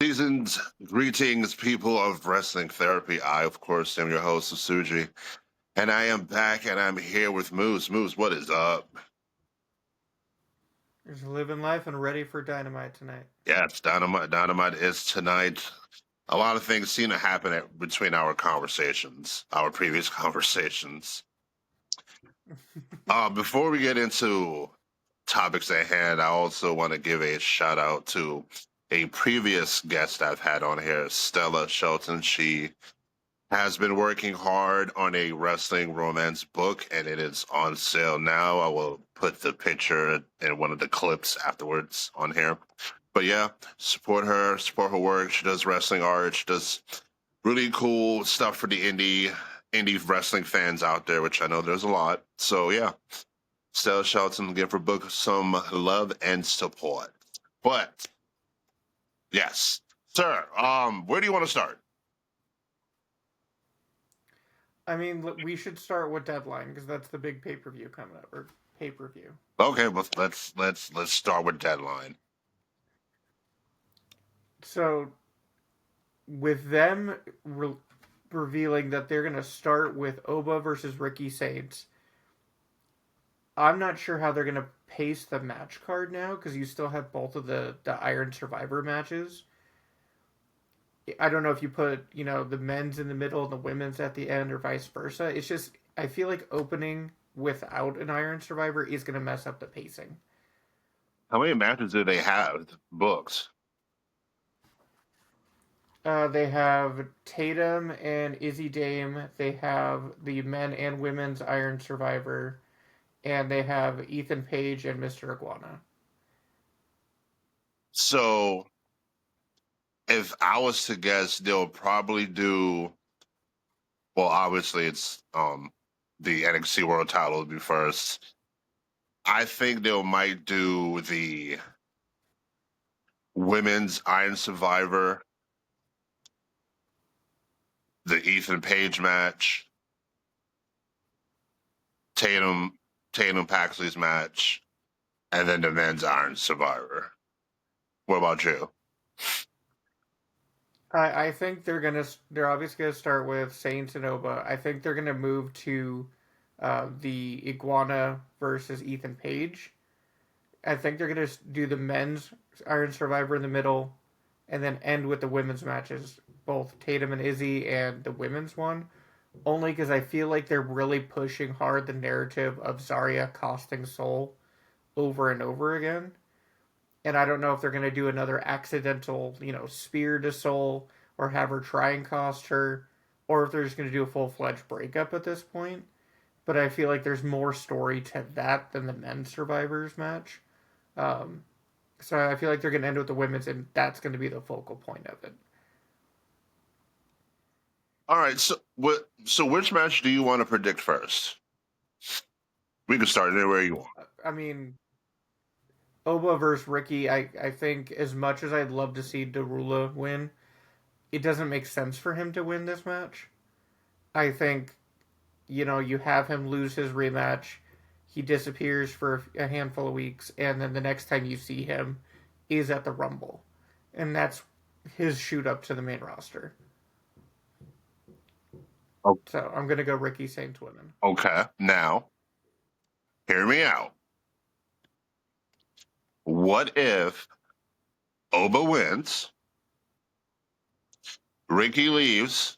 Seasons, greetings, people of wrestling therapy. I, of course, am your host, Suji, and I am back, and I'm here with Moose. Moose, what is up? Just living life and ready for Dynamite tonight. Yes, Dynamite. Dynamite is tonight. A lot of things seem to happen between our conversations, our previous conversations. Before we get into topics at hand, I also want to give a shout out to a previous guest I've had on here, Stella Shelton. She has been working hard on a wrestling romance book, and it is on sale now. I will put the picture in one of the clips afterwards on here. But yeah, support her work. She does wrestling art. She does really cool stuff for the indie wrestling fans out there, which I know there's a lot. So yeah, Stella Shelton, give her book some love and support. But yes, sir. Where do you want to start? I mean, we should start with Deadline because that's the big pay per view coming up, or pay per view. Okay, well, let's start with Deadline. So, with them revealing that they're going to start with Oba versus Ricky Saints, I'm not sure how they're going to pace the match card now because you still have both of the Iron Survivor matches. I don't know if you put, the men's in the middle and the women's at the end or vice versa. It's just, I feel like opening without an Iron Survivor is going to mess up the pacing. How many matches do they have booked? They have Tatum and Izzy Dame. They have the men and women's Iron Survivor. And they have Ethan Page and Mr. Iguana. So, if I was to guess, they'll probably do. Well, obviously, it's the NXT World Title will be first. I think they might do the women's Iron Survivor, the Ethan Page match, Tatum Paxley's match, and then the men's Iron Survivor. What about you? I think they're obviously gonna start with Saints and Oba. I think they're gonna move to the Iguana versus Ethan Page. I think they're gonna do the men's Iron Survivor in the middle, and then end with the women's matches, both Tatum and Izzy, and the women's one. Only because I feel like they're really pushing hard the narrative of Zarya costing Soul over and over again. And I don't know if they're going to do another accidental, spear to Soul or have her try and cost her, or if they're just going to do a full fledged breakup at this point. But I feel like there's more story to that than the men's survivors match. Um, so I feel like they're going to end with the women's, and that's going to be the focal point of it. All right. So, which match do you want to predict first? We can start anywhere you want. I mean, Oba versus Ricky, I think as much as I'd love to see Darula win, it doesn't make sense for him to win this match. I think, you have him lose his rematch, he disappears for a handful of weeks, and then the next time you see him is at the Rumble. And that's his shoot up to the main roster. So I'm going to go Ricky Saints women. Okay. Now, hear me out. What if Oba wins, Ricky leaves,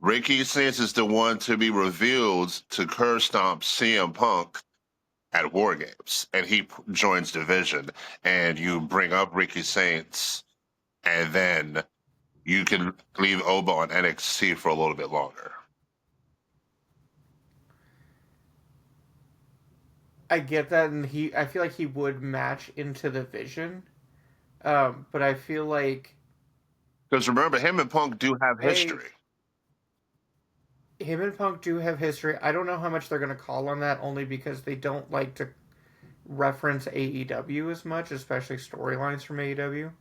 Ricky Saints is the one to be revealed to curb stomp CM Punk at War Games, and he joins Division, and you bring up Ricky Saints, and then you can leave Oba on NXT for a little bit longer. I get that, and I feel like he would match into the Vision, but I feel like Because remember, him and Punk do have a history. him and Punk do have history. I don't know how much they're going to call on that, only because they don't like to reference AEW as much, especially storylines from AEW.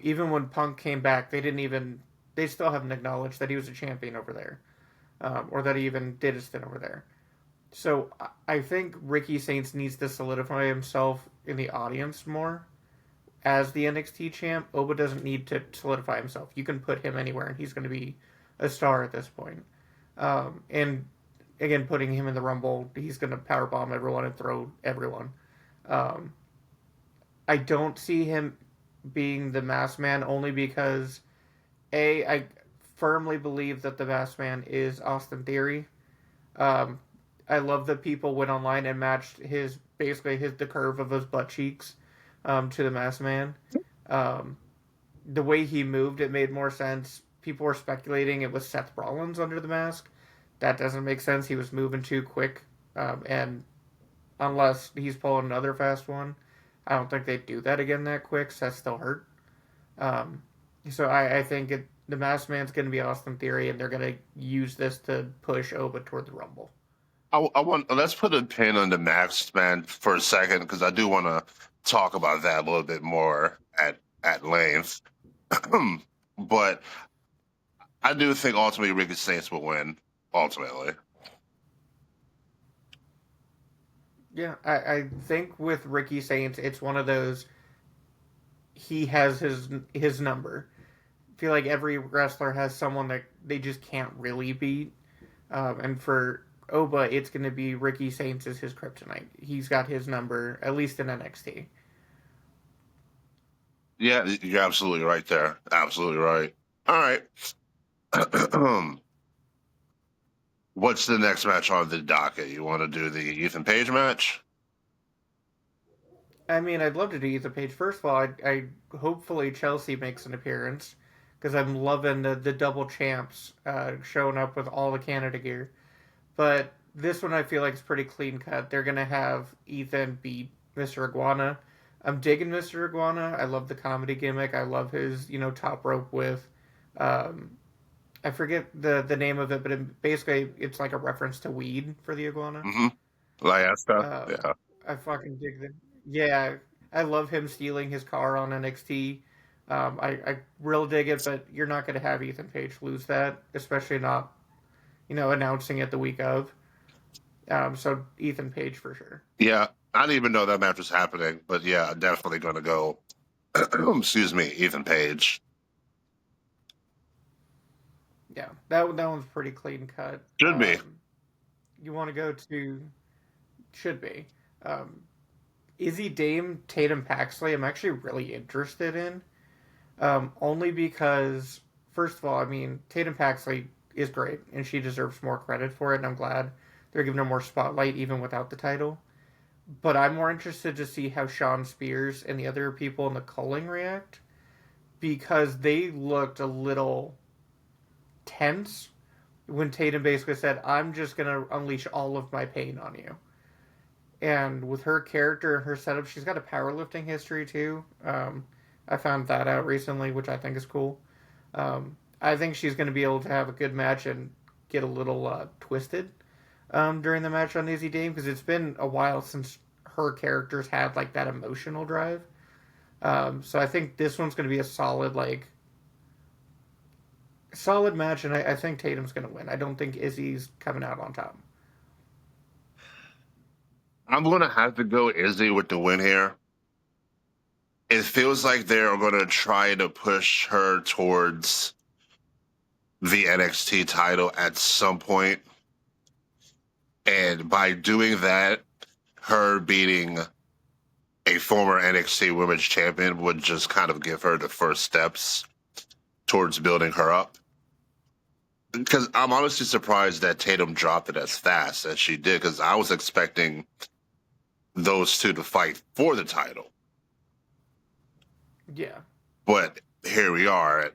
Even when Punk came back, they still haven't acknowledged that he was a champion over there, or that he even did a stint over there. So I think Ricky Saints needs to solidify himself in the audience more as the NXT champ, Oba doesn't need to solidify himself. You can put him anywhere, and he's going to be a star at this point. And again, putting him in the Rumble, he's going to powerbomb everyone and throw everyone. Um, I don't see him being the Masked Man only because I firmly believe that the Masked Man is Austin Theory. Um, I love that people went online and matched his basically his the curve of his butt cheeks to the Masked Man. Um, the way he moved, it made more sense. People were speculating it was Seth Rollins under the mask. That doesn't make sense. He was moving too quick, and unless he's pulling another fast one, I don't think they'd do that again that quick. Seth's still hurt. Um, so I think the Masked Man's going to be Austin Theory, and they're going to use this to push Oba toward the Rumble. I want let's put a pin on the Max man for a second because I do want to talk about that a little bit more at length. But I do think ultimately Ricky Saints will win. Ultimately, Yeah, I think with Ricky Saints, it's one of those he has his number. I feel like every wrestler has someone that they just can't really beat. And for Oba, it's going to be Ricky Saints as his kryptonite. He's got his number, at least in NXT. yeah, you're absolutely right there. Absolutely right. All right. What's the next match on the docket? You want to do the Ethan Page match? I mean, I'd love to do Ethan Page. First of all, I hopefully Chelsea makes an appearance because I'm loving the double champs showing up with all the Canada gear. But this one I feel like is pretty clean cut. They're gonna have Ethan beat Mr. Iguana. I'm digging Mr. Iguana. I love the comedy gimmick. I love his top rope with um, I forget the name of it, but basically it's like a reference to weed for the iguana. Mm-hmm. Lyaska? Um, Yeah. I fucking dig the yeah. I love him stealing his car on NXT. I real dig it, but you're not going to have Ethan Page lose that, especially not announcing it the week of. So Ethan Page for sure. Yeah. I didn't even know that match was happening, but yeah, definitely going to go. Excuse me, Ethan Page. Yeah, that one's pretty clean cut. Should be. You want to go to should be. Um, Izzy Dame Tatum Paxley. I'm actually really interested in. Only because, first of all, I mean, Tatum Paxley is great, and she deserves more credit for it, and I'm glad they're giving her more spotlight even without the title. But I'm more interested to see how Sean Spears and the other people in the culling react, because they looked a little tense when Tatum basically said, I'm just going to unleash all of my pain on you. And with her character and her setup, she's got a powerlifting history too. I found that out recently, which I think is cool. I think she's going to be able to have a good match and get a little twisted during the match on Izzy Dame because it's been a while since her characters had like that emotional drive. So I think this one's going to be a solid match, and I think Tatum's going to win. I don't think Izzy's coming out on top. I'm going to have to go Izzy with the win here. It feels like they're going to try to push her towards the NXT title at some point. And by doing that, her beating a former NXT Women's Champion would just kind of give her the first steps towards building her up. Because I'm honestly surprised that Tatum dropped it as fast as she did, because I was expecting those two to fight for the title. Yeah. But here we are.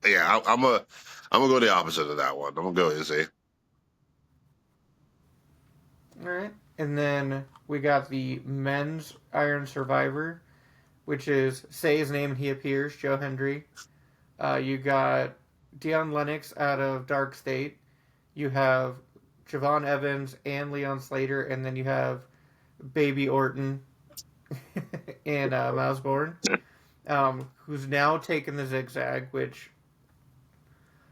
Yeah, I'm gonna go the opposite of that one. I'm gonna go Izzy. All right. And then we got the men's Iron Survivor, which is say his name and he appears, Joe Hendry. You got Dion Lennox out of Dark State. You have Javon Evans and Leon Slater, and then you have Baby Orton and Miles Bourne, who's now taken the zigzag, which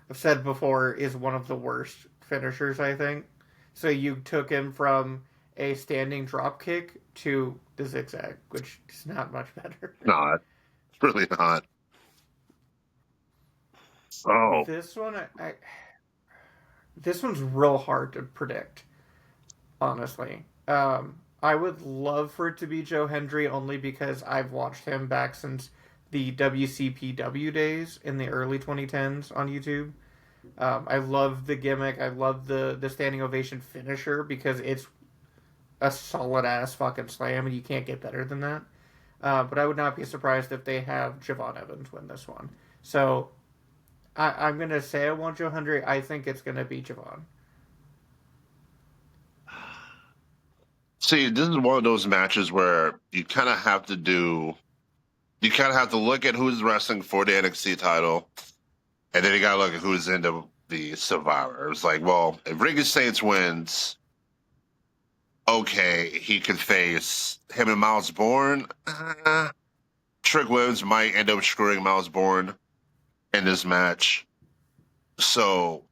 I've said before is one of the worst finishers, I think. So you took him from a standing drop kick to the zigzag, which is not much better. No, it's really not. Oh, this one, this one's real hard to predict, honestly. I would love for it to be Joe Hendry only because I've watched him back since the WCPW days in the early 2010s on YouTube. I love the gimmick. I love the standing ovation finisher because it's a solid ass fucking slam, and you can't get better than that. But I would not be surprised if they have Javon Evans win this one. So I'm gonna say I want Joe Hendry. I think it's gonna be Javon. see, this is one of those matches where you kind of have to look at who's wrestling for the NXT title, and then you got to look at who's in the Survivor. It's like, well, if Ricky Saints wins, okay, he could face him and Miles Bourne. Trick Williams might end up screwing Miles Bourne in this match. So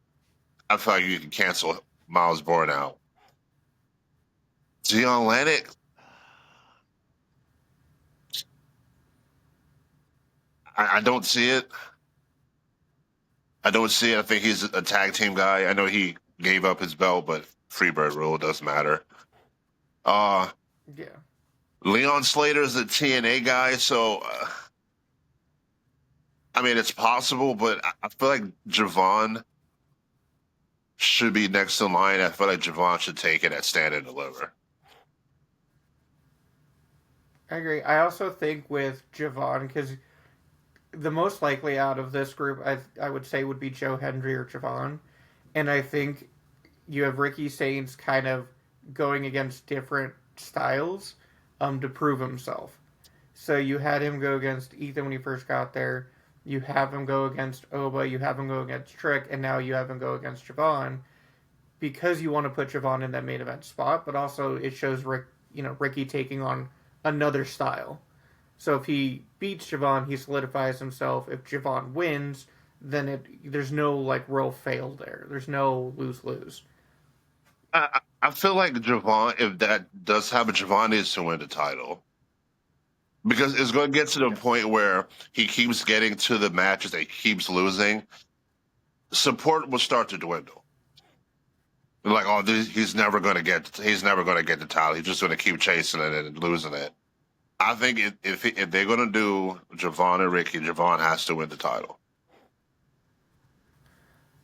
I feel like you can cancel Miles Bourne out. Dion Lennox, I don't see it. I don't see it. I think he's a tag team guy. I know he gave up his belt, but Freebird rule doesn't matter. Uh, Yeah. Leon Slater's a TNA guy, so I mean it's possible, but I feel like Javon should be next in line. I feel like Javon should take it at Stand and Deliver. I agree. I also think with Javon, because the most likely out of this group, I would say would be Joe Hendry or Javon, and I think you have Ricky Saints kind of going against different styles, to prove himself. So you had him go against Ethan when he first got there. You have him go against Oba. You have him go against Trick, and now you have him go against Javon because you want to put Javon in that main event spot. But also it shows Ricky taking on another style. So if he beats Javon, he solidifies himself. If Javon wins, then there's no like real fail there. There's no lose lose. I feel like Javon, if that does happen, Javon needs to win the title because it's going to get to the Yeah. point where he keeps getting to the matches that he keeps losing. Support will start to dwindle. Like, oh, he's never going to get the title. He's just going to keep chasing it and losing it. I think if they're going to do Javon and Ricky, Javon has to win the title.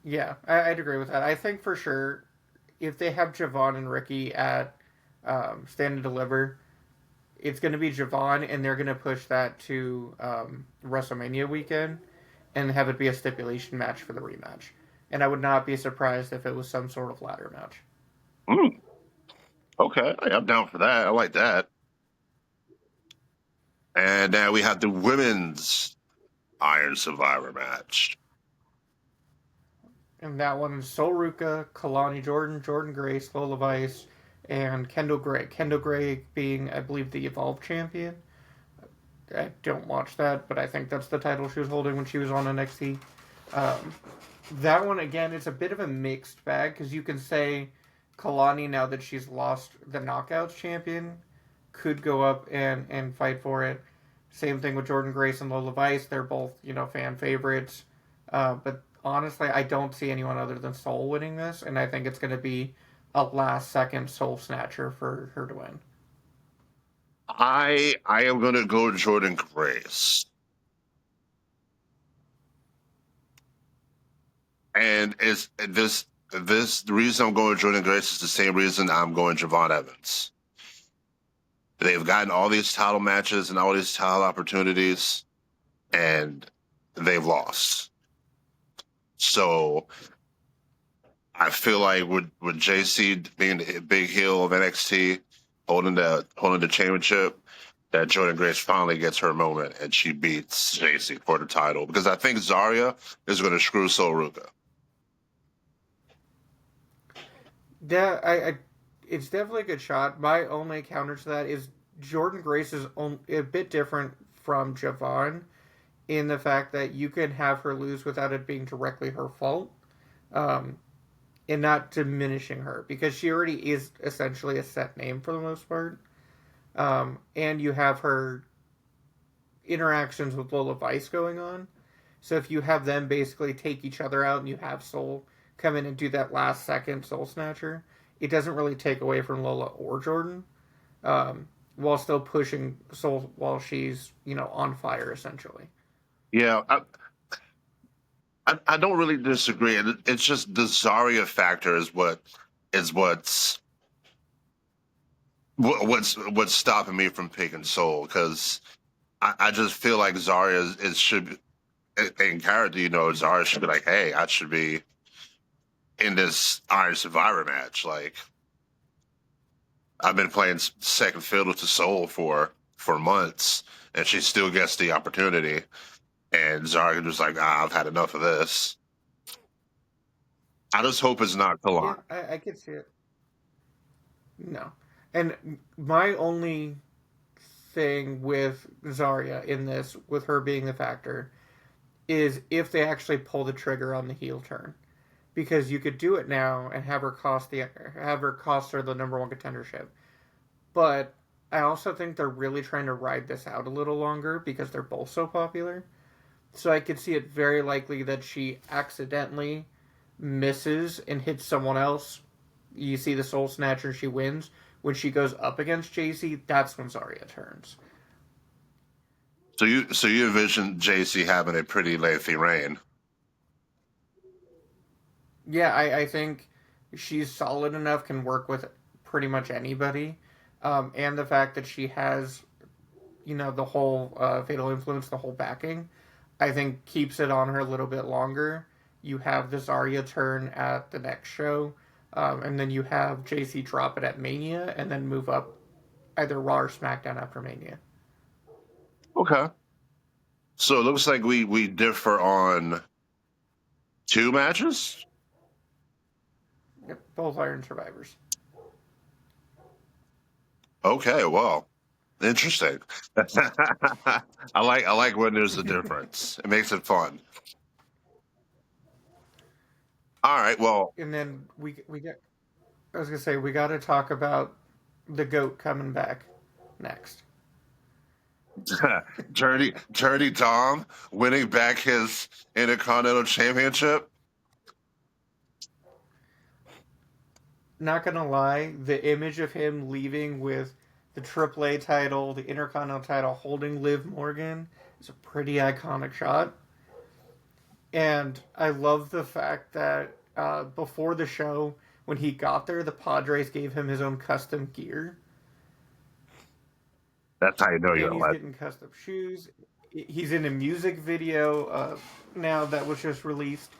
Yeah, I'd agree with that. I think for sure if they have Javon and Ricky at Stand and Deliver, it's going to be Javon, and they're going to push that to WrestleMania weekend and have it be a stipulation match for the rematch. And I would not be surprised if it was some sort of ladder match. Mm, okay, I'm down for that. I like that. And now we have the women's Iron Survivor match. And that one is Sol Ruka, Kalani Jordan, Jordan Grace, Lola Vice, and Kendall Gray. Kendall Gray being, I believe, the Evolve champion. I don't watch that, but I think that's the title she was holding when she was on NXT. Um, that one, again, it's a bit of a mixed bag because you can say Kalani, now that she's lost the Knockouts champion, could go up and fight for it. Same thing with Jordan Grace and Lola Vice. They're both, fan favorites. But honestly, I don't see anyone other than Soul winning this, and I think it's going to be a last second Soul Snatcher for her to win. I am going to go Jordan Grace. And is this the reason I'm going Jordan Grace is the same reason I'm going Javon Evans. They've gotten all these title matches and all these title opportunities, and they've lost. So I feel like with JC being the big heel of NXT, holding the championship, that Jordan Grace finally gets her moment and she beats JC for the title. Because I think Zarya is going to screw Sol Ruka. Yeah, it's definitely a good shot. My only counter to that is Jordan Grace is a bit different from Javon in the fact that you can have her lose without it being directly her fault, um, and not diminishing her because she already is essentially a set name for the most part. And you have her interactions with Lola Vice going on. So if you have them basically take each other out and you have Soul come in and do that last second Soul Snatcher, it doesn't really take away from Lola or Jordan, while still pushing Soul while she's on fire essentially. Yeah, I don't really disagree. It's just the Zarya factor is what's stopping me from picking Soul because I just feel like Zarya should be in character. Zarya should be like, hey, I should be in this Iron Survivor match. Like I've been playing second fiddle to Soul for months, and she still gets the opportunity. And Zarya just like, I've had enough of this. I just hope it's not Yeah, Kalan. I could see it. No. And my only thing with Zarya in this, with her being the factor, is if they actually pull the trigger on the heel turn. Because you could do it now and have her cost her the number one contendership. But I also think they're really trying to ride this out a little longer because they're both so popular. So I could see it very likely that she accidentally misses and hits someone else. You see the Soul Snatcher, she wins. When she goes up against JC, that's when Zarya turns. So you envision JC having a pretty lengthy reign. Yeah, I think she's solid enough, can work with pretty much anybody. And the fact that she has, the whole Fatal Influence, the whole backing, I think keeps it on her a little bit longer. You have the Zarya turn at the next show, and then you have JC drop it at Mania, and then move up either Raw or SmackDown after Mania. Okay. So it looks like we differ on two matches. Yep, both Iron Survivors. Okay, well, interesting. I like when there's a difference. It makes it fun. All right, well, And then we get. I was gonna say we got to talk about the goat coming back next. Dirty Tom winning back his Intercontinental Championship. Not gonna lie, the image of him leaving with the AAA title, the Intercontinental title, holding Liv Morgan is a pretty iconic shot. And I love the fact that before the show, when he got there, the Padres gave him his own custom gear, That's how you know you're and a he's legend. getting custom shoes. He's in a music video now that was just released.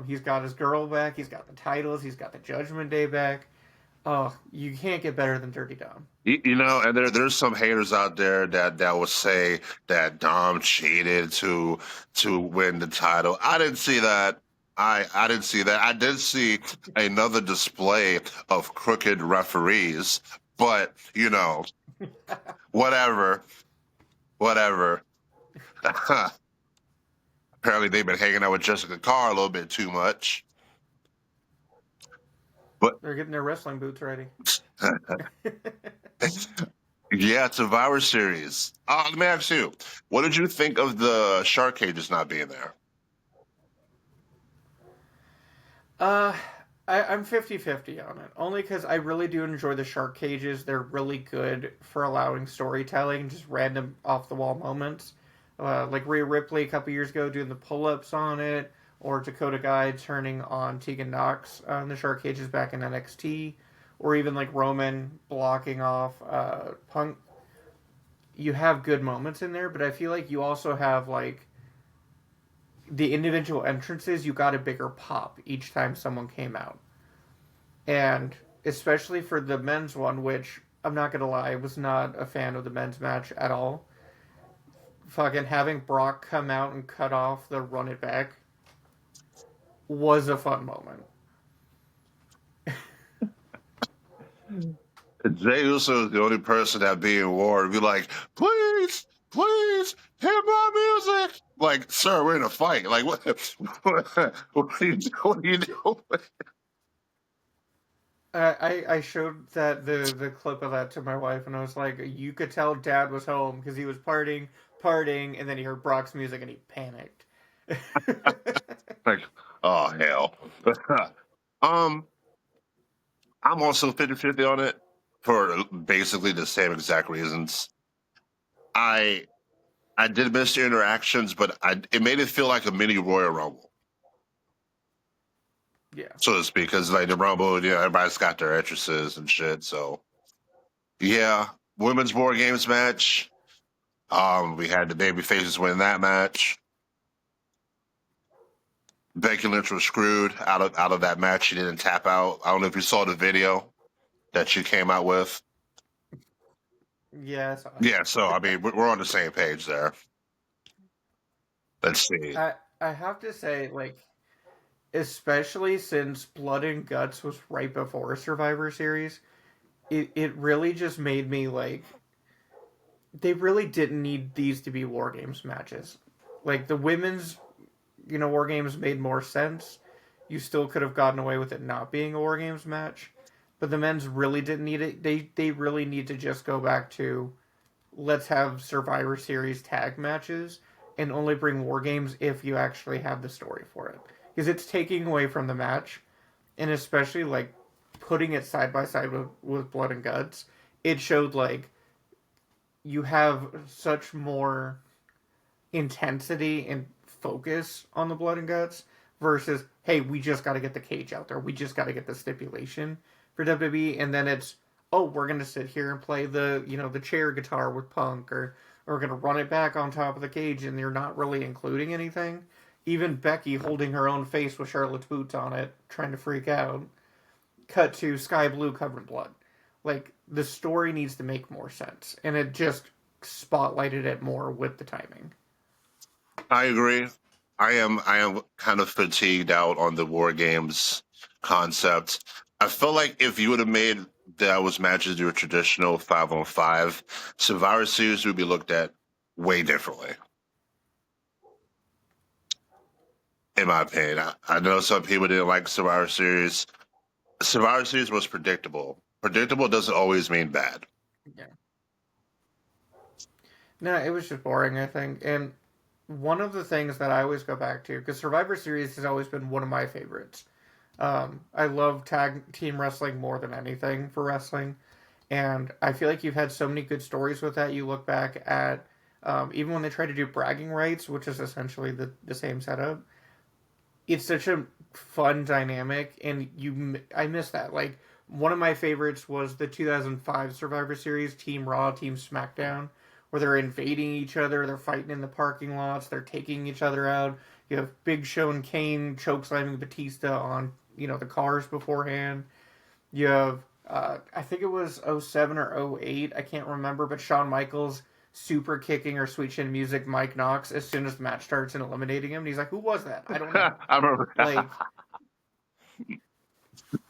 He's got his girl back. He's got the titles. He's got the Judgment Day back. Oh, you can't get better than Dirty Dom. And there's some haters out there that will say that Dom cheated to win the title. I didn't see that. I didn't see that. I did see another display of crooked referees, but whatever, whatever. Apparently, they've been hanging out with Jessica Carr a little bit too much. But They're getting their wrestling boots ready. yeah, Survivor Series. Let me ask you, what did you think of the shark cages not being there? Uh, I'm 50-50 on it. Only because I really do enjoy the shark cages. They're really good for allowing storytelling, just random off the wall moments. Like Rhea Ripley a couple years ago doing the pull ups on it, or Dakota Guy turning on Tegan Knox on the shark cages back in NXT, or even like Roman blocking off Punk. You have good moments in there, but I feel like you also have like the individual entrances, you got a bigger pop each time someone came out. And especially for the men's one, which I'm not gonna lie, I was not a fan of the men's match at all. Fucking having Brock come out and cut off the run it back was a fun moment. Jay Uso is the only person that be in war and be like, please, please, hit my music. Like, sir, we're in a fight. Like, what? What are you doing? What are you doing? I showed the clip of that to my wife, and I was like, you could tell Dad was home because he was partying, and then he heard Brock's music and he panicked. Like, oh hell. um, I'm also 50-50 on it for basically the same exact reasons. I I did miss the interactions, but it made it feel like a mini Royal Rumble, Yeah, so to speak, because like the Rumble, everybody's got their entrances and shit. So yeah, women's War Games match. We had the baby faces win that match. Becky Lynch was screwed out of that match. She didn't tap out. I don't know if you saw the video that she came out with. yeah, I saw Yeah, so I mean, we're on the same page there. Let's see. I have to say, like, especially since Blood and Guts was right before Survivor Series, it really just made me like they really didn't need these to be War Games matches. Like the women's, War Games made more sense. You still could have gotten away with it not being a War Games match, but the men's really didn't need it. They really need to just go back to let's have Survivor Series tag matches and only bring War Games if you actually have the story for it. Because it's taking away from the match, and especially like putting it side by side with Blood and Guts, it showed like you have such more intensity and focus on the Blood and Guts versus hey, we just got to get the cage out there, we just got to get the stipulation for WWE, and then it's oh, we're gonna sit here and play the chair guitar with Punk, or we're gonna run it back on top of the cage, and you're not really including anything. Even Becky holding her own face with Charlotte's boots on it, trying to freak out. Cut to Sky Blue covered in blood. Like the story needs to make more sense, and it just spotlighted it more with the timing. I agree. I am kind of fatigued out on the War Games concept. I feel like if you would have made those matches your traditional 5-on-5, Survivor Series would be looked at way differently, in my opinion. I know some people didn't like Survivor Series. Survivor Series was predictable. Predictable doesn't always mean bad. Yeah. No, it was just boring, I think. And one of the things that I always go back to, because Survivor Series has always been one of my favorites. I love tag team wrestling more than anything for wrestling. And I feel like you've had so many good stories with that. You look back at even when they try to do bragging rights, which is essentially the same setup. It's such a fun dynamic, and I miss that. Like one of my favorites was the 2005 Survivor Series, Team Raw, Team SmackDown, where they're invading each other, they're fighting in the parking lots, they're taking each other out. You have Big Show and Kane chokeslamming Batista on the cars beforehand. You have I think it was '07 or '08, I can't remember, but Shawn Michaels super kicking or sweet chin music Mike Knox as soon as the match starts and eliminating him. And he's like, "Who was that? I don't know." I remember. Like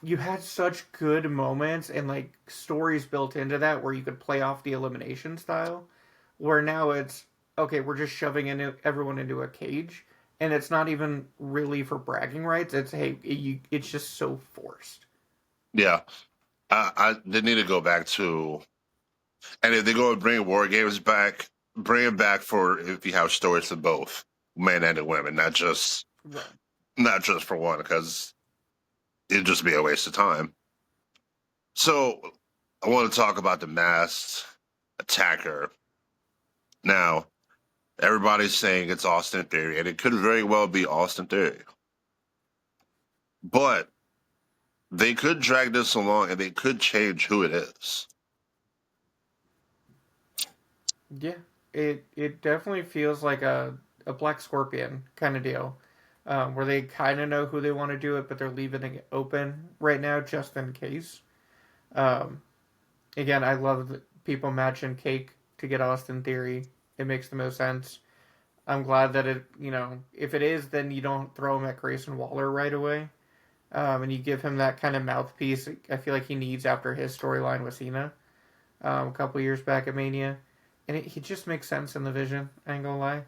you had such good moments and like stories built into that where you could play off the elimination style. Where now it's okay, we're just shoving everyone into a cage, and it's not even really for bragging rights. It's hey, it's just so forced. Yeah, they need to go back to, and if they go and bring War Games back, bring it back for if you have stories for both men and women, Right. not just for one, because it'd just be a waste of time. So I want to talk about the masked attacker. Now, everybody's saying it's Austin Theory, and it could very well be Austin Theory. But they could drag this along and they could change who it is. Yeah, it definitely feels like a Black Scorpion kind of deal, where they kind of know who they want to do it, but they're leaving it open right now just in case. Um, Again, I love that people matching Cake to get Austin Theory. It makes the most sense. I'm glad that if it is, then you don't throw him at Grayson Waller right away, and you give him that kind of mouthpiece. I feel like he needs after his storyline with Cena a couple years back at Mania, and he just makes sense in the vision. I ain't gonna lie.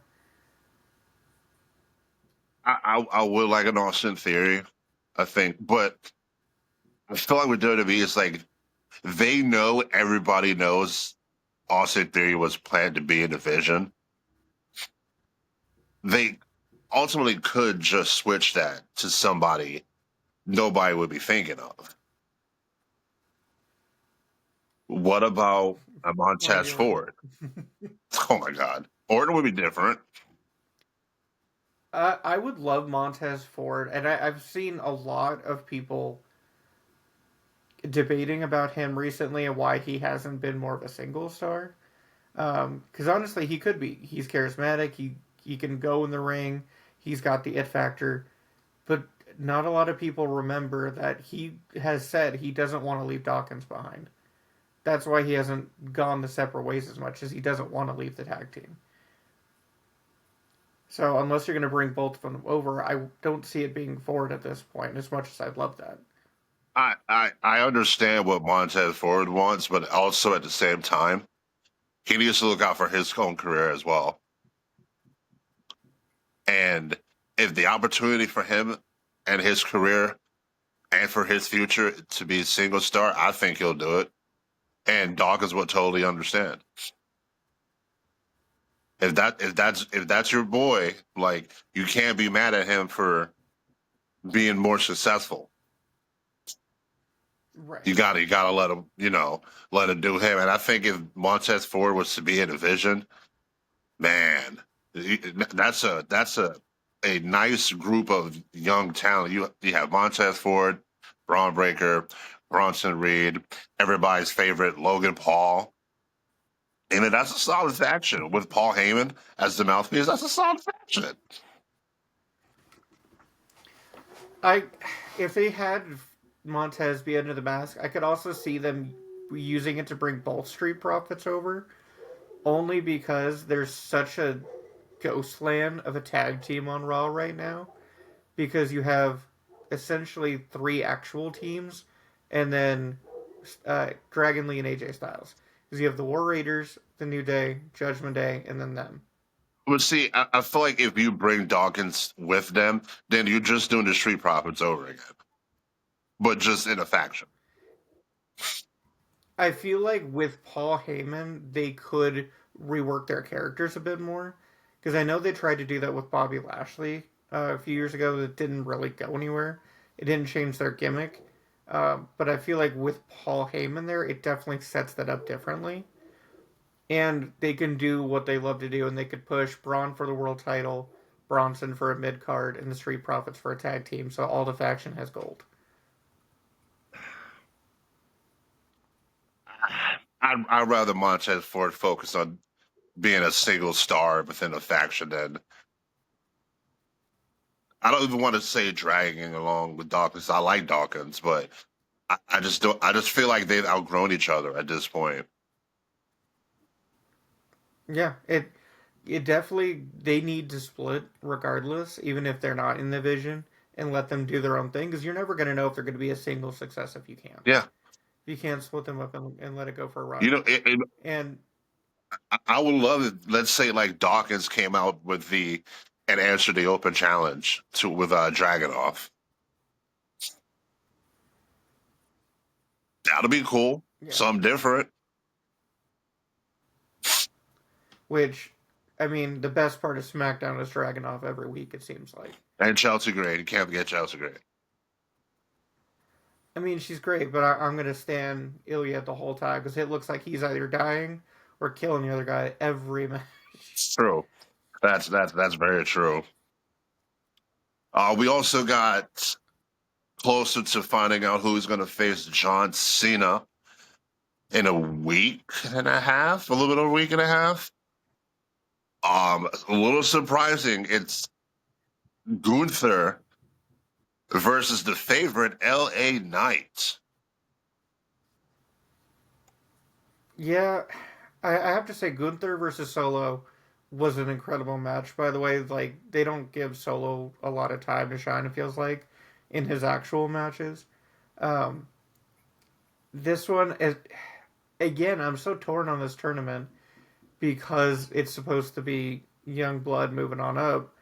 I would like an Austin Theory, I think, but I feel like with WWE, it's like they know everybody knows Austin Theory was planned to be in division. They ultimately could just switch that to somebody nobody would be thinking of. What about a Randy Montez Orton. Ford? Oh my God. Orton would be different. I would love Montez Ford, and I've seen a lot of people debating about him recently and why he hasn't been more of a single star. Because honestly, he could be. He's charismatic. He can go in the ring. He's got the it factor. But not a lot of people remember that he has said he doesn't want to leave Dawkins behind. That's why he hasn't gone the separate ways as much as he doesn't want to leave the tag team. So unless you're going to bring both of them over, I don't see it being Ford at this point. As much as I'd love that. I understand what Montez Ford wants, but also at the same time, he needs to look out for his own career as well. And if the opportunity for him and his career and for his future to be a single star, I think he'll do it. And Dawkins would totally understand. If that's your boy, like you can't be mad at him for being more successful. Right. You gotta let him, let him do him. And I think if Montez Ford was to be in a division, man, that's a nice group of young talent. You have Montez Ford, Braun Breaker, Bronson Reed, everybody's favorite Logan Paul. And that's a solid faction with Paul Heyman as the mouthpiece. That's a solid faction. I if they had Montez be under the mask, I could also see them using it to bring both Street Profits over. Only because there's such a ghost land of a tag team on Raw right now. Because you have essentially three actual teams, and then Dragon Lee and AJ Styles. Because you have the War Raiders, the New Day, Judgment Day, and then them. But see, I feel like if you bring Dawkins with them, then you're just doing the Street Profits over again, but just in a faction. I feel like with Paul Heyman, they could rework their characters a bit more. Because I know they tried to do that with Bobby Lashley a few years ago. That didn't really go anywhere. It didn't change their gimmick. But I feel like with Paul Heyman there, it definitely sets that up differently. And they can do what they love to do, and they could push Braun for the world title, Bronson for a mid card, and the Street Profits for a tag team. So all the faction has gold. I'd rather Montez Ford focus on being a single star within a faction than I don't even want to say dragging along with Dawkins. I like Dawkins, but I just don't. I just feel like they've outgrown each other at this point. Yeah, it definitely they need to split regardless, even if they're not in the vision, and let them do their own thing. Because you're never going to know if they're going to be a single success if you can't. Yeah, You can't split them up and let it go for a you run. know, And I would love it. Let's say like Dawkins came out with and answered the open challenge to with Dragonoff. That'll be cool. yeah, Something different. which I mean, the best part of SmackDown is dragging off every week. It seems like. And Chelsea Gray. You can't forget Chelsea Gray. I mean, she's great, but I'm going to stand Ilya the whole time because it looks like he's either dying or killing the other guy every match. True. That's very true. We also got closer to finding out who's going to face John Cena in a week and a half, a little bit over a week and a half. A little surprising. It's Gunther versus the favorite LA Knight. Yeah, I have to say Gunther versus Solo was an incredible match. By the way, like they don't give Solo a lot of time to shine. It feels like in his actual matches. Um, this one is again. I'm so torn on this tournament because it's supposed to be young blood moving on up,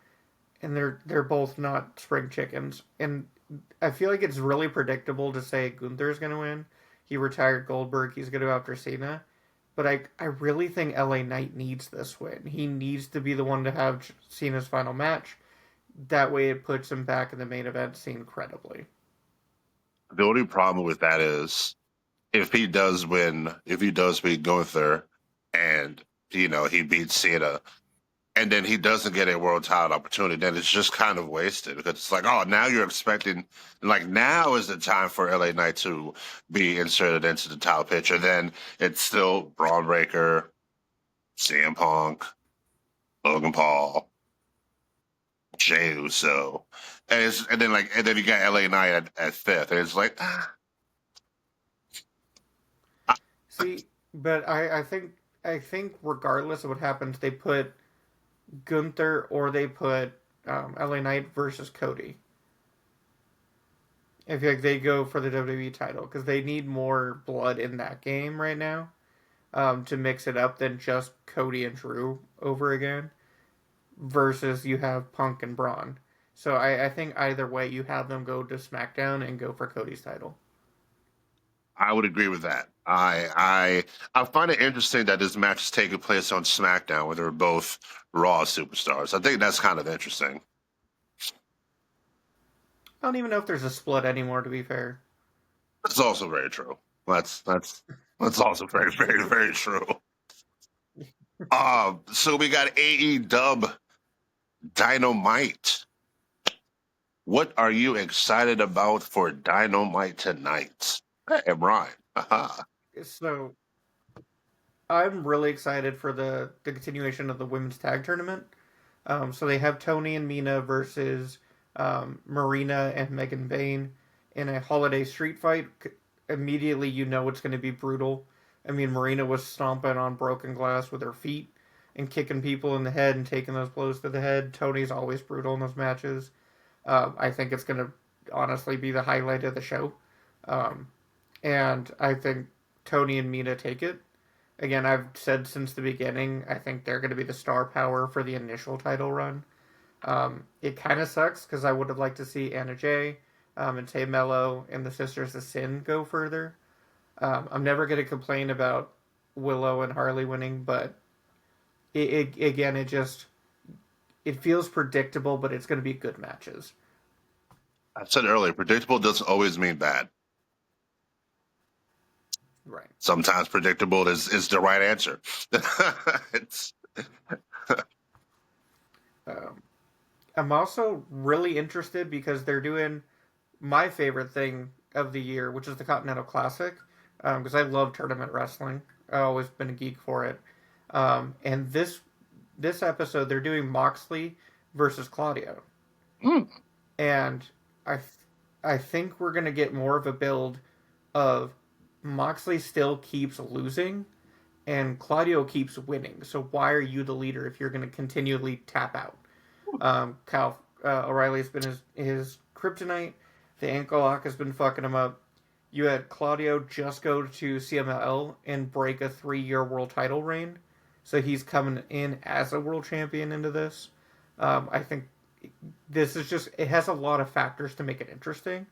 and they're both not spring chickens. And I feel like it's really predictable to say Gunther's going to win. He retired Goldberg. He's going to go after Cena. But I really think LA Knight needs this win. He needs to be the one to have Cena's final match. That way it puts him back in the main event scene credibly. The only problem with that is if he does win, if he does beat Gunther, and he beats Cena, and then he doesn't get a world title opportunity, then it's just kind of wasted because it's like, oh, now you're expecting, like, now is the time for LA Knight to be inserted into the title picture. Then it's still Braun Breaker, CM Punk, Logan Paul, Jey Uso, and then you got LA Knight at fifth, and it's like, See, but I think regardless of what happens, they put Gunther or they put LA Knight versus Cody. I feel like they go for the WWE title because they need more blood in that game right now to mix it up than just Cody and Drew over again. Versus you have Punk and Braun. So I think either way you have them go to SmackDown and go for Cody's title. I would agree with that. I find it interesting that this match is taking place on SmackDown, where they're both Raw superstars. I think that's kind of interesting. I don't even know if there's a split anymore. To be fair, That's also very true. That's also very, very, very true. So we got AEW Dynamite. What are you excited about for Dynamite tonight? Hey, Brian. Aha. so I'm really excited for the continuation of the women's tag tournament. So they have Tony and Mina versus Marina and Megan Bain in a holiday street fight. Immediately, you know it's going to be brutal. I mean, Marina was stomping on broken glass with her feet and kicking people in the head and taking those blows to the head. Tony's always brutal in those matches. I think it's going to honestly be the highlight of the show. Um, and I think Tony and Mina take it. Again, I've said since the beginning, I think they're going to be the star power for the initial title run. It kind of sucks because I would have liked to see Anna Jay and Tay Mello and the Sisters of Sin go further. I'm never going to complain about Willow and Harley winning, but again, it feels predictable, but it's going to be good matches. I said earlier, predictable doesn't always mean bad. Right. Sometimes predictable is the right answer. it's Um, I'm also really interested because they're doing my favorite thing of the year, which is the Continental Classic, because I love tournament wrestling. I've always been a geek for it. And this episode, they're doing Moxley versus Claudio, mm, and I I think we're gonna get more of a build of Moxley still keeps losing and Claudio keeps winning. So why are you the leader if you're going to continually tap out? Kyle O'Reilly's been his kryptonite. The ankle lock has been fucking him up. You had Claudio just go to CMLL and break a 3-year world title reign. So he's coming in as a world champion into this. I think this is just, it has a lot of factors to make it interesting.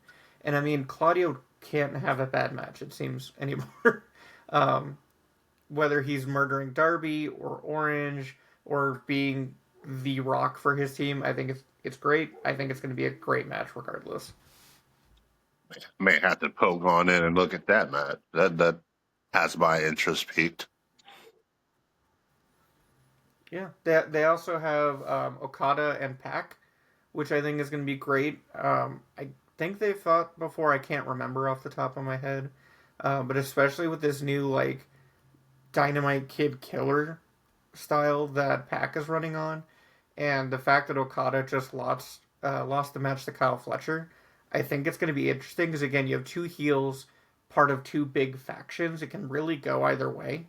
And I mean, Claudio can't have a bad match, it seems, anymore. um, Whether he's murdering Darby or Orange or being the Rock for his team, I think it's great. I think it's going to be a great match regardless. may have to poke on in and look at that, man. That has my interest peaked. Yeah, they also have Okada and Pac, which I think is going to be great. I think they fought before. I can't remember off the top of my head, but especially with this new like Dynamite Kid Killer style that Pac is running on, and the fact that Okada just lost the match to Kyle Fletcher, I think it's going to be interesting because again, you have two heels, part of two big factions. It can really go either way.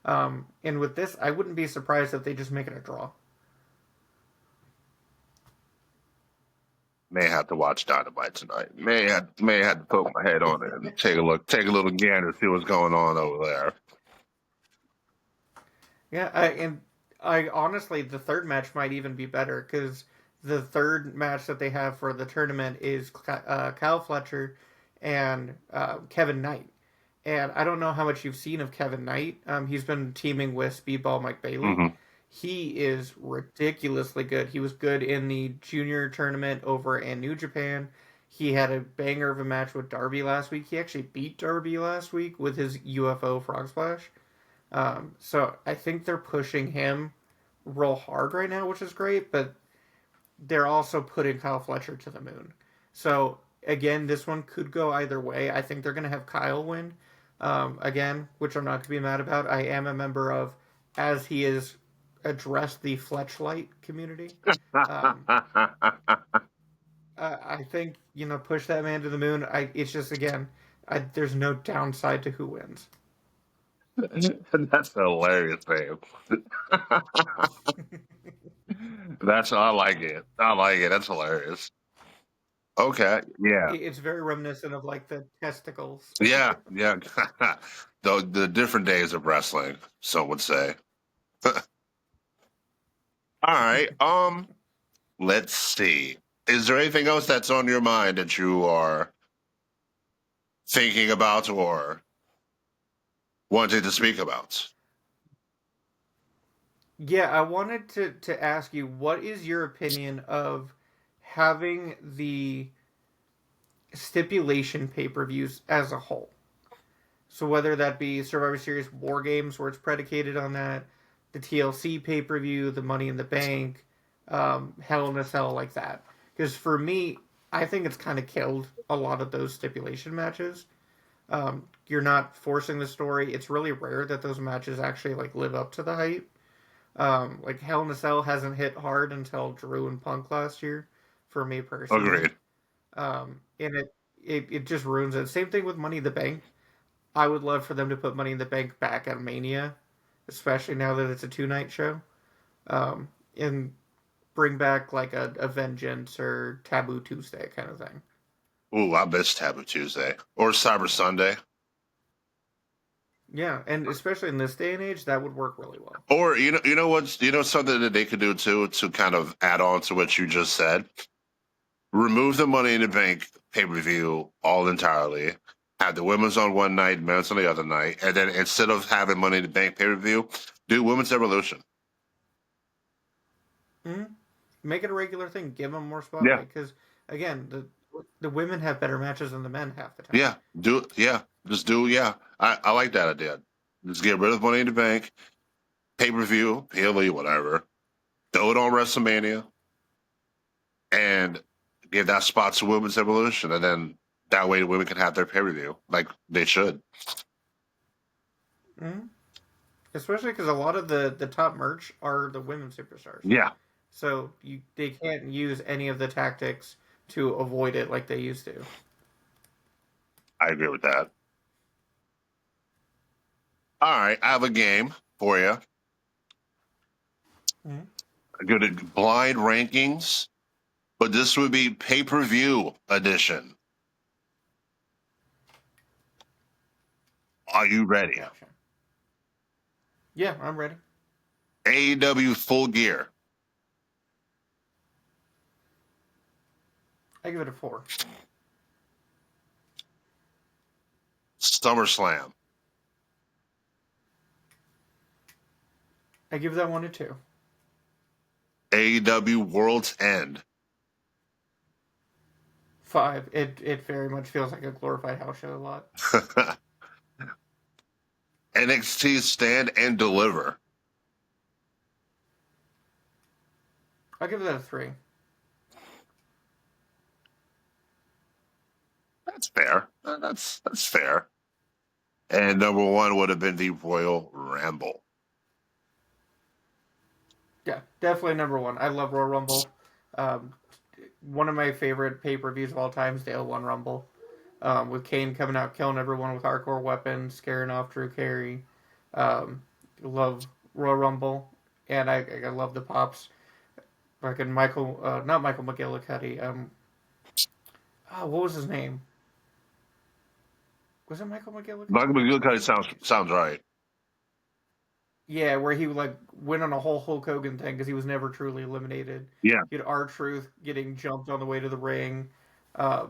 And with this, I wouldn't be surprised if they just make it a draw. May have to watch Dynamite tonight. May have to poke my head on it and take a look, take a little gander, see what's going on over there. Yeah, and I honestly, the third match might even be better because the third match that they have for the tournament is Kyle Fletcher and Kevin Knight. And I don't know how much you've seen of Kevin Knight. He's been teaming with Speedball Mike Bailey. Hmm. He is ridiculously good. He was good in the junior tournament over in New Japan. He had a banger of a match with Darby last week. He actually beat Darby last week with his UFO frog splash. So I think they're pushing him real hard right now, which is great. But they're also putting Kyle Fletcher to the moon. So again, this one could go either way. I think they're going to have Kyle win again, which I'm not going to be mad about. I am a member of, as he has addressed the Fletchlight community. Um, I think push that man to the moon. It's just again, there's no downside to who wins. That's hilarious, babe. That's I like it. I like it. That's hilarious. Okay. Yeah. It's very reminiscent of like the testicles. Yeah. Yeah. The different days of wrestling, some would say. All right. Let's see. Is there anything else that's on your mind that you are thinking about or wanted to speak about? Yeah, I wanted to ask you, what is your opinion of having the stipulation pay-per-views as a whole? So whether that be Survivor Series War Games, where it's predicated on that, the TLC pay-per-view, the Money in the Bank, Hell in a Cell, like that. Because for me, I think it's kind of killed a lot of those stipulation matches. You're not forcing the story. It's really rare that those matches actually like live up to the hype. Like Hell in a Cell hasn't hit hard until Drew and Punk last year, for me personally. Agreed. And it just ruins it. Same thing with Money in the Bank. I would love for them to put Money in the Bank back at Mania, especially now that it's a 2 night show, and bring back like a Vengeance or Taboo Tuesday kind of thing. Ooh, I miss Taboo Tuesday or Cyber Sunday. Yeah, and especially in this day and age, that would work really well. Or something that they could do too to kind of add on to what you just said. Remove the Money in the Bank pay per view all entirely. Have the women's on one night, men's on the other night, and then instead of having Money in the Bank pay per view, do Women's Evolution. Mm-hmm. Make it a regular thing. Give them more Yeah, spotlight because again, the women have better matches than the men half the time. yeah, do yeah, just do yeah. I like that idea. Just get rid of Money in the Bank pay per view, PLE, whatever. Throw it on WrestleMania and give that spot to Women's Evolution, and then that way the women can have their pay per view like they should. Mm-hmm. Especially because a lot of the top merch are the women superstars. Yeah, So they can't use any of the tactics to avoid it like they used to. I agree with that. All right, I have a game for you. Mm-hmm. Good at blind rankings, but this would be pay per view edition. Are you ready? Gotcha. Yeah, I'm ready. AEW Full Gear, I give it a 4. SummerSlam, I give that one a 2. AEW World's End, 5. It very much feels like a glorified house show a lot. NXT Stand and Deliver, I'll give that a 3. That's fair. That's fair. And number one would have been the Royal Rumble. Yeah, definitely number 1. I love Royal Rumble. Um, One of my favorite pay-per-views of all time is the L1 Rumble. With Kane coming out killing everyone with hardcore weapons, scaring off Drew Carey. Um, love Royal Rumble, and I love the pops. Fucking Michael, not Michael McGillicuddy. What was his name? Was it Michael McGillicuddy? Michael McGillicuddy sounds right. Yeah, where he like went on a whole Hulk Hogan thing because he was never truly eliminated. Yeah. You had R-Truth getting jumped on the way to the ring. Uh,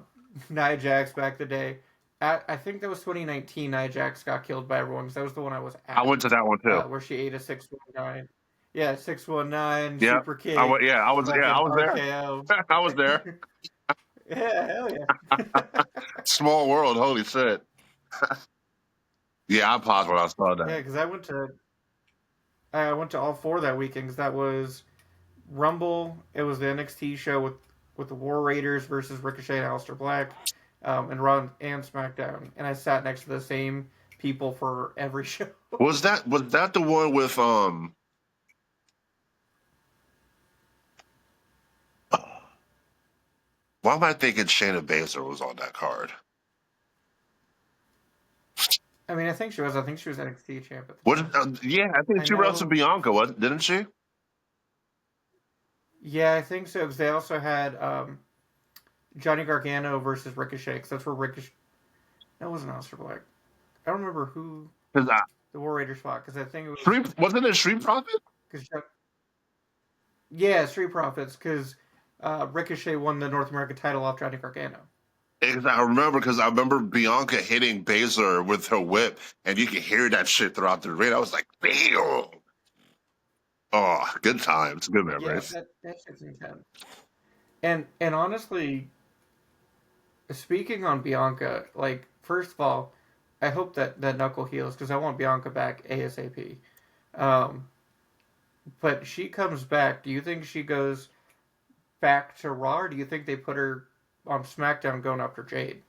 Nia Jax back the day. I think that was 2019. Nia Jax got killed by everyone because that was the one I was I at, went to that one too. where she ate a 619. Yeah, 619 Yeah. super kick, I fucking was there. RKO. I was there. Yeah, hell yeah. Small world, holy shit. Yeah, I paused when I saw Yeah, that. because I went to all four that weekend. 'Cause that was Rumble. It was the NXT show with the War Raiders versus Ricochet and Aleister Black, and Raw and SmackDown. And I sat next to the same people for every show. Was that the one with why am I thinking Shayna Baszler was on that card? I mean, I think she was. I think she was NXT champ at the What? time. Yeah, I think I she wrestled know. Bianca, didn't she? Yeah, I think so. Because they also had Johnny Gargano versus Ricochet. Because that's where Ricochet. That wasn't Aleister Black. I don't remember who Because the War Raiders fought. Because I think it was Street wasn't it Street Profit? because yeah, Street Profits. Because Ricochet won the North American title off Johnny Gargano. I remember because I remember Bianca hitting Baszler with her whip, and you could hear that shit throughout the ring. I was like, damn. Oh, good times, good Yeah, memories. that shit's intense. And honestly, speaking on Bianca, like first of all, I hope that Knuckle heals because I want Bianca back ASAP. Um, but she comes back. Do you think she goes back to Raw, or do you think they put her on SmackDown going after Jade?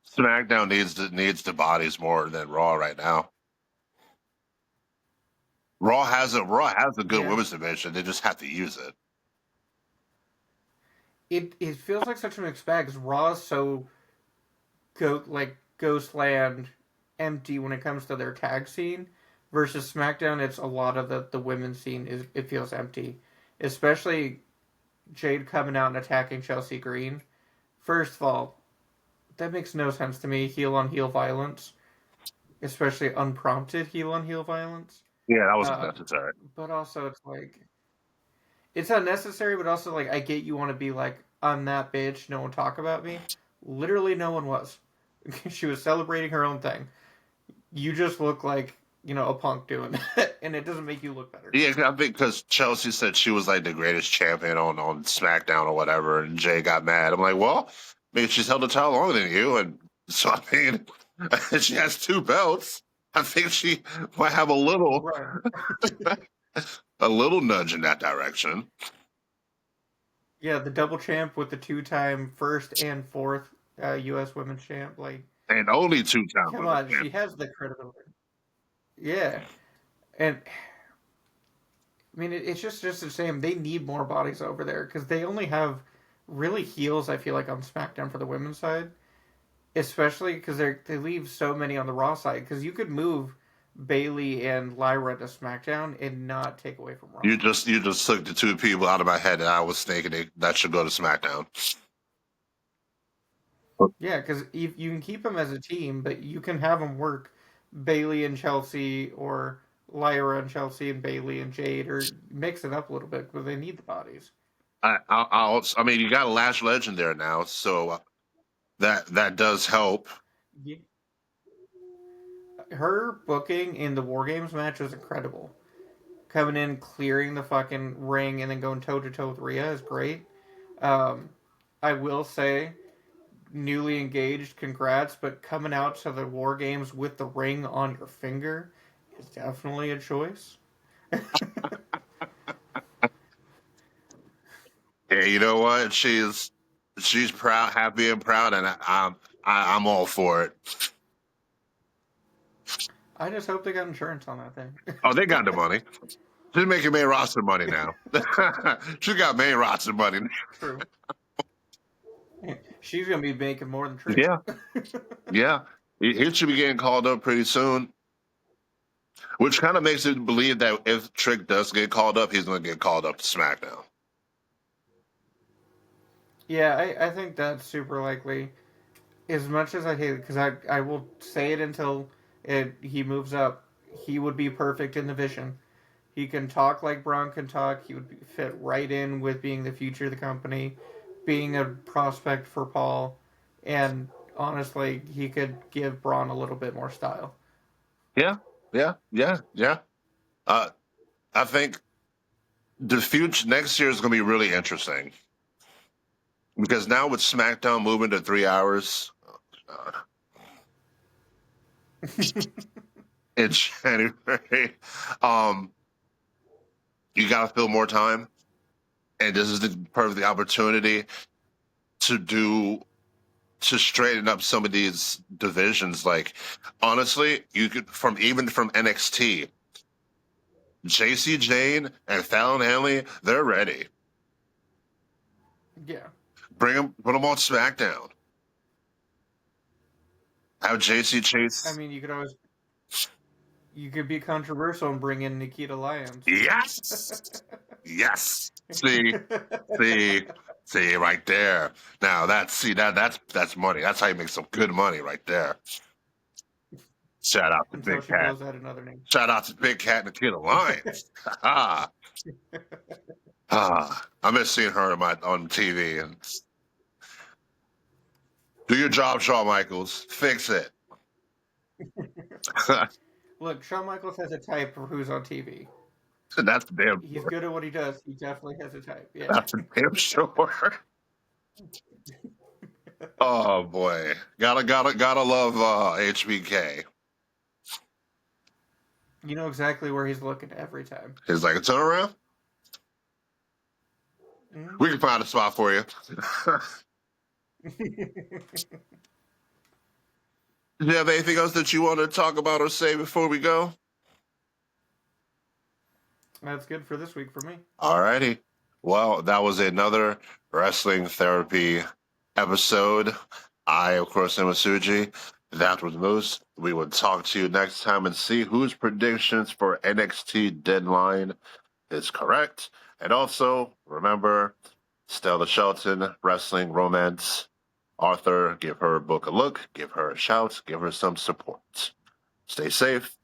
SmackDown needs the bodies more than Raw right now. Raw has a good Yeah, women's division. They just have to use it. it feels like such a mixed bag because Raw is so like Ghostland empty when it comes to their tag scene versus SmackDown. It's a lot of the women's scene is it feels empty, especially Jade coming out and attacking Chelsea Green. First of all, that makes no sense to me. Heel on heel violence, especially unprompted heel on heel violence. Yeah, that was Um, unnecessary. but also, it's like it's unnecessary. But also, like I get you want to be like I'm that bitch. No one talk about me. Literally, no one was. She was celebrating her own thing. You just look like a punk doing that, and it doesn't make you look better. Yeah, I think because Chelsea said she was like the greatest champion on SmackDown or whatever, and Jay got mad. I'm like, well, I mean, she's held the title longer than you, and so I mean, she has two belts. I think she might have Right. a little nudge in that direction, Yeah, the double champ with the two-time first and fourth U.S. Women's Champ. Like, and only two time come women's on, champ. she has the credibility. Yeah, and I mean, it's just the same. They need more bodies over there because they only have really heels. I feel like on SmackDown for the women's side, especially because they leave so many on the Raw side. Because you could move Bailey and Lyra to SmackDown and not take away from Raw. You just took the two people out of my head, and I was thinking that should go to SmackDown. Yeah, because you can keep them as a team, but you can have them work Bailey and Chelsea or Lyra and Chelsea and Bailey and Jade or mix it up a little bit, but they need the bodies. I mean, you got a Lash Legend there now, so that does help. Yeah. Her booking in the War Games match was incredible. Coming in, clearing the fucking ring, and then going toe to toe with Rhea is great. Um, I will say, newly engaged, congrats, but coming out to the War Games with the ring on your finger is definitely a choice. Yeah, you know what? She's proud, happy, and proud, and I'm all for it. I just hope they got insurance on that thing. Oh, they got the money. She's making main roster money now. She got main roster money. True. She's gonna be making more than Trick. Yeah, yeah. He should be getting called up pretty soon, which kind of makes it believe that if Trick does get called up, he's going to get called up to SmackDown. Yeah, I think that's super likely. As much as I hate it, because I will say it until he moves up, he would be perfect in the vision. He can talk like Braun can talk. He would fit right in with being the future of the company, being a prospect for Paul, and honestly, he could give Braun a little bit more style. Yeah, yeah. Uh, I think the future next year is going to be really interesting because now with SmackDown moving to 3 hours uh, in January, um, you got to fill more time, and this is the perfect opportunity to do to straighten up some of these divisions. Like honestly, you could from NXT, JC Jane and Fallon Henley, they're ready. Yeah. Put them on SmackDown. Have JC I Chase. mean, you could be controversial and bring in Nikita Lyons. Yes, yes. See, see right there. Now that's money. That's how you make some good money right there. Shout out to Until Big she Cat. blows out another name. Shout out to Big Cat and Killer Lions. Ah, I miss seeing her on TV. And do your job, Shawn Michaels. Fix it. Look, Shawn Michaels has a type for who's on TV. That's damn He's sure. good at what he does. He definitely has a type. Yeah. That's damn sure. Oh boy, gotta love HBK. You know exactly where he's looking every time. He's like, turn around. Mm. We can find a spot for you. Do you have anything else that you want to talk about or say before we go? That's good for this week for me. Alrighty. Well, that was another wrestling therapy episode. I, of course, am Masuji. That was Moose. We will talk to you next time and see whose predictions for NXT Deadline is correct. And also, remember, Stella Shelton, Wrestling Romance. Arthur, give her book a look, give her a shout, give her some support. Stay safe,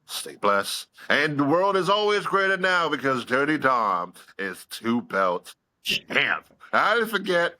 stay blessed. And the world is always greater now because Dirty Dom is two-belt champ. I didn't forget.